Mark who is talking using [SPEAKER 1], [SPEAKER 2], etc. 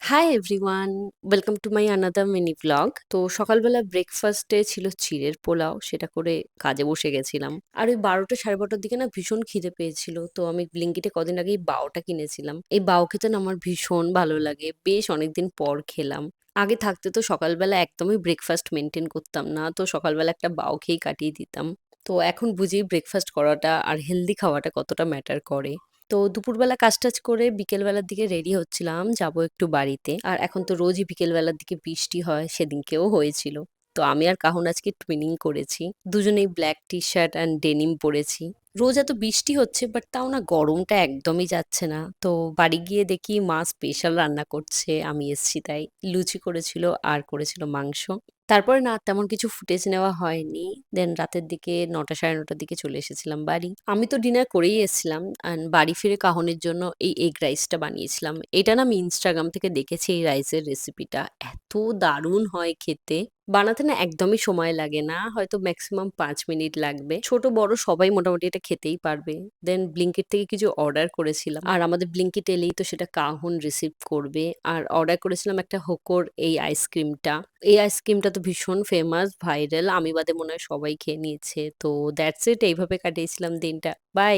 [SPEAKER 1] Hi everyone, welcome to my another mini vlog. তো সকালবেলা ব্রেকফাস্টে ছিল চিড়ের পোলাও, সেটা করে কাজে বসে গেছিলাম। আর ওই 12টা 12:30টার দিকে না ভীষণ খিদে পেয়েছিল, তো আমি ব্লিঙ্কিটে কদিন আগেই বাওটা কিনেছিলাম। এই বাও খেতে না আমার ভীষণ ভালো লাগে, বেশ অনেকদিন পর খেলাম। আগে থাকতে তো সকালবেলা একদমই ব্রেকফাস্ট মেনটেন করতাম না, তো সকালবেলা একটা বাও খেয়েই কাটিয়ে দিতাম। তো এখন বুঝি ব্রেকফাস্ট করাটা আর হেলদি খাওয়াটা কতটা ম্যাটার করে। তো দুপুরবেলা কাজ-টাজ করে বিকেলবেলার দিকে রেডি হচ্ছিলাম, যাবো একটু বাড়িতে। আর এখন তো রোজই বিকেলবেলার দিকে বৃষ্টি হয়, সেদিনকেও হয়েছিল। তো আমি আর কাহুন আজকে টুইনিং করেছি। দুজনেই ব্ল্যাক টি-শার্ট অ্যান্ড ডেনিম পরেছি। রোজ এত বৃষ্টি হচ্ছে, বাট তাও না গরমটা একদমই যাচ্ছে না। তো বাড়ি গিয়ে দেখি মা স্পেশাল রান্না করছে, আমি এসছি তাই। লুচি করেছিল আর করেছিল মাংস। তারপরে না তেমন কিছু ফুটেজ নেওয়া হয়নি। দেন রাতের দিকে ৯টা ৯:৩০টার দিকে চলে এসেছিলাম বাড়ি। আমি তো ডিনার করেই এসেছিলাম অ্যান্ড বাড়ি ফিরে কাহনের জন্য এই এগ রাইসটা বানিয়েছিলাম। এটা না আমি ইনস্টাগ্রাম থেকে দেখেছি এই রাইসের রেসিপিটা। এত দারুণ হয় খেতে। বানাতে না একদমই সময় লাগে না। হয়তো মেক্সিমাম ৫ মিনিট লাগবে। ছোট বড় সবাই মোটামুটি এটা খেতেই পারবে। দেন ব্লিঙ্কিট থেকে কিছু অর্ডার করেছিলাম। আর আমাদের ব্লিঙ্কিট এলেই তো সেটা কাহুন রিসিভ করবে। আর অর্ডার করেছিলাম একটা হোকোর এই আইসক্রিমটা। এই আইসক্রিমটা তো ভীষণ ফেমাস, ভাইরাল। আমি বাদে মনে হয় সবাই খেয়ে নিয়েছে। তো দ্যাটস ইট, এইভাবে কাটিয়েছিলাম দিনটা। বাই।